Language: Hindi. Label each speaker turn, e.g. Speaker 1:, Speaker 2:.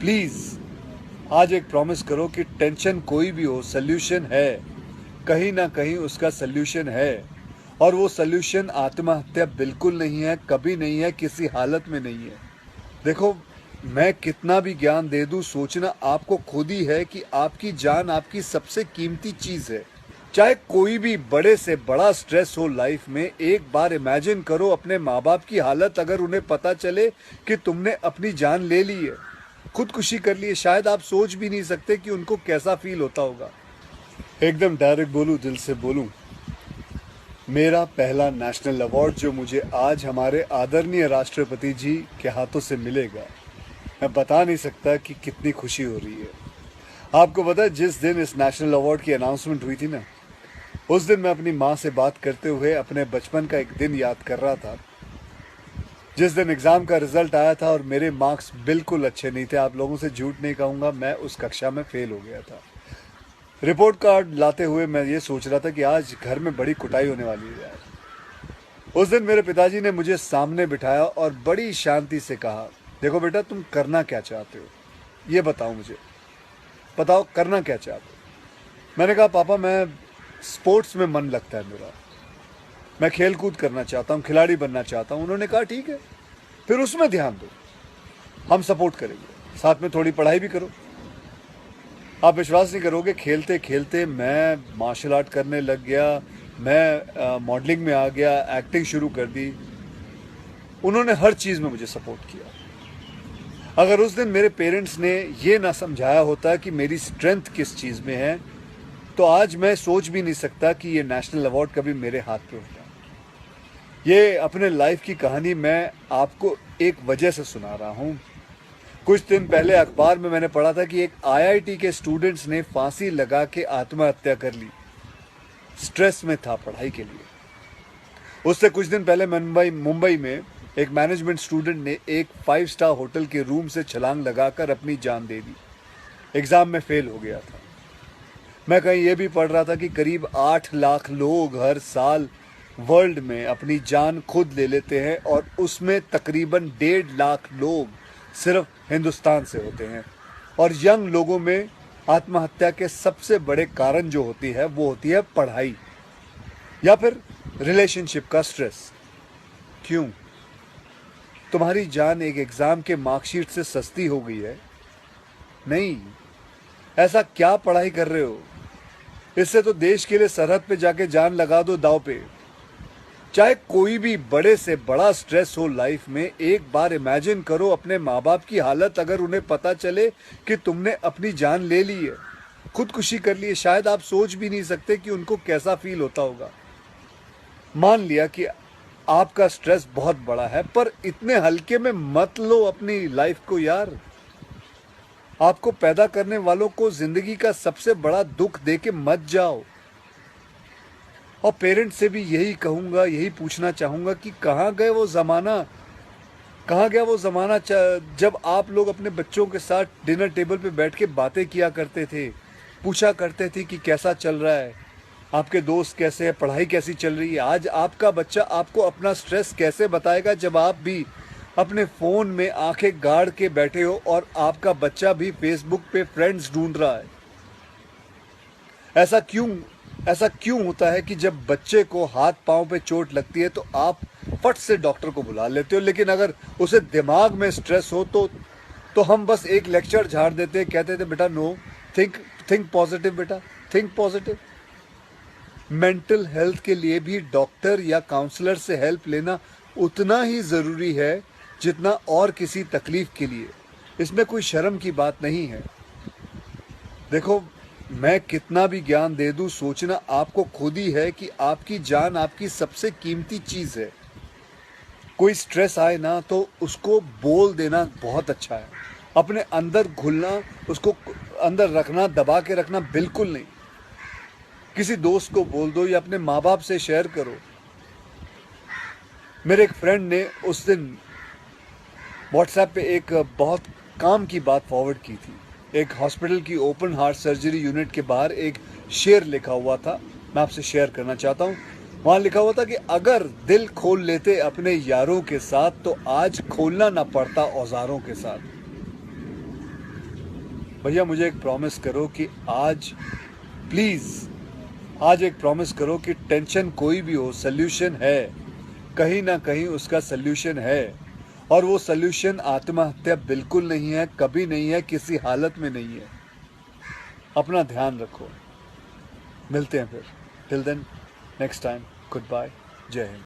Speaker 1: प्लीज आज एक प्रॉमिस करो कि टेंशन कोई भी हो, सोल्यूशन है, कहीं ना कहीं उसका सोल्यूशन है। और वो सोल्यूशन आत्महत्या बिल्कुल नहीं है, कभी नहीं है, किसी हालत में नहीं है। देखो, मैं कितना भी ज्ञान दे दूं, सोचना आपको खुद ही है कि आपकी जान आपकी सबसे कीमती चीज है। चाहे कोई भी बड़े से बड़ा स्ट्रेस हो लाइफ में, एक बार इमेजिन करो अपने माँ बाप की हालत अगर उन्हें पता चले कि तुमने अपनी जान ले ली है, खुदकुशी कर ली है। शायद आप सोच भी नहीं सकते कि उनको कैसा फील होता होगा। एकदम डायरेक्ट बोलूं, दिल से बोलूं, मेरा पहला नेशनल अवार्ड जो मुझे आज हमारे आदरणीय राष्ट्रपति जी के हाथों से मिलेगा, मैं बता नहीं सकता कि कितनी खुशी हो रही है। आपको पता है, जिस दिन इस नेशनल अवार्ड की अनाउंसमेंट हुई थी ना, उस दिन मैं अपनी माँ से बात करते हुए अपने बचपन का एक दिन याद कर रहा था, जिस दिन एग्ज़ाम का रिजल्ट आया था और मेरे मार्क्स बिल्कुल अच्छे नहीं थे। आप लोगों से झूठ नहीं कहूँगा, मैं उस कक्षा में फेल हो गया था। रिपोर्ट कार्ड लाते हुए मैं ये सोच रहा था कि आज घर में बड़ी कुटाई होने वाली है यार। उस दिन मेरे पिताजी ने मुझे सामने बिठाया और बड़ी शांति से कहा, देखो बेटा, तुम करना क्या चाहते हो, ये बताओ मुझे, बताओ करना क्या चाहते हो। मैंने कहा, पापा मैं स्पोर्ट्स में मन लगता है मेरा, मैं खेल कूद करना चाहता हूँ, खिलाड़ी बनना चाहता हूँ। उन्होंने कहा, ठीक है, फिर उसमें ध्यान दो, हम सपोर्ट करेंगे, साथ में थोड़ी पढ़ाई भी करो। आप विश्वास नहीं करोगे, खेलते खेलते मैं मार्शल आर्ट करने लग गया, मैं मॉडलिंग में आ गया, एक्टिंग शुरू कर दी। उन्होंने हर चीज़ में मुझे सपोर्ट किया। अगर उस दिन मेरे पेरेंट्स ने ये ना समझाया होता कि मेरी स्ट्रेंथ किस चीज़ में है, तो आज मैं सोच भी नहीं सकता कि ये नेशनल अवार्ड कभी मेरे हाथ पे होता। ये अपने लाइफ की कहानी मैं आपको एक वजह से सुना रहा हूँ। कुछ दिन पहले अखबार में मैंने पढ़ा था कि एक आईआईटी के स्टूडेंट्स ने फांसी लगा के आत्महत्या कर ली, स्ट्रेस में था पढ़ाई के लिए। उससे कुछ दिन पहले मुंबई में एक मैनेजमेंट स्टूडेंट ने एक 5 स्टार होटल के रूम से छलांग लगाकर अपनी जान दे दी, एग्जाम में फेल हो गया था। मैं कहीं ये भी पढ़ रहा था कि करीब 8 लाख लोग हर साल वर्ल्ड में अपनी जान खुद ले लेते हैं और उसमें तकरीबन 1.5 लाख लोग सिर्फ हिंदुस्तान से होते हैं। और यंग लोगों में आत्महत्या के सबसे बड़े कारण जो होती है वो होती है पढ़ाई या फिर रिलेशनशिप का स्ट्रेस। क्यों? तुम्हारी जान एक एग्जाम के मार्कशीट से सस्ती हो गई है? नहीं। ऐसा क्या पढ़ाई कर रहे हो? इससे तो देश के लिए सरहद पे जाके जान लगा दो दांव पे। चाहे कोई भी बड़े से बड़ा स्ट्रेस हो लाइफ में, एक बार इमेजिन करो अपने माँ बाप की हालत अगर उन्हें पता चले कि तुमने अपनी जान ले ली है, खुदकुशी कर ली है। शायद आप सोच भी नहीं सकते कि उनको कैसा फील होता होगा। मान लिया कि आपका स्ट्रेस बहुत बड़ा है, पर इतने हल्के में मत लो अपनी लाइफ को यार। आपको पैदा करने वालों को जिंदगी का सबसे बड़ा दुख दे के मत जाओ। और पेरेंट्स से भी यही कहूंगा, यही पूछना चाहूंगा कि कहाँ गए वो ज़माना, कहाँ गया वो ज़माना जब आप लोग अपने बच्चों के साथ डिनर टेबल पे बैठ के बातें किया करते थे, पूछा करते थे कि कैसा चल रहा है, आपके दोस्त कैसे हैं, पढ़ाई कैसी चल रही है। आज आपका बच्चा आपको अपना स्ट्रेस कैसे बताएगा जब आप भी अपने फ़ोन में आंखें गाड़ के बैठे हो और आपका बच्चा भी फेसबुक पे फ्रेंड्स ढूंढ रहा है। ऐसा क्यों होता है कि जब बच्चे को हाथ पांव पे चोट लगती है तो आप फट से डॉक्टर को बुला लेते हो, लेकिन अगर उसे दिमाग में स्ट्रेस हो तो हम बस एक लेक्चर झाड़ देते हैं, कहते थे बेटा नो, थिंक पॉजिटिव बेटा, थिंक पॉजिटिव। मेंटल हेल्थ के लिए भी डॉक्टर या काउंसलर से हेल्प लेना उतना ही ज़रूरी है जितना और किसी तकलीफ के लिए। इसमें कोई शर्म की बात नहीं है। देखो, मैं कितना भी ज्ञान दे दूं, सोचना आपको खुद ही है कि आपकी जान आपकी सबसे कीमती चीज़ है। कोई स्ट्रेस आए ना तो उसको बोल देना बहुत अच्छा है। अपने अंदर घुलना, उसको अंदर रखना, दबा के रखना बिल्कुल नहीं। किसी दोस्त को बोल दो या अपने माँ बाप से शेयर करो। मेरे एक फ्रेंड ने उस दिन व्हाट्सएप पे एक बहुत काम की बात फॉरवर्ड की थी। एक हॉस्पिटल की ओपन हार्ट सर्जरी यूनिट के बाहर एक शेर लिखा हुआ था, मैं आपसे शेयर करना चाहता हूँ। वहाँ लिखा हुआ था कि अगर दिल खोल लेते अपने यारों के साथ तो आज खोलना ना पड़ता औजारों के साथ। भैया मुझे एक प्रॉमिस करो कि आज प्लीज़ आज एक प्रॉमिस करो कि टेंशन कोई भी हो, सल्यूशन है, कहीं ना कहीं उसका सल्यूशन है, और वो सल्यूशन आत्महत्या बिल्कुल नहीं है, कभी नहीं है, किसी हालत में नहीं है। अपना ध्यान रखो, मिलते हैं फिर। Till then, next time, good bye, जय हिंद।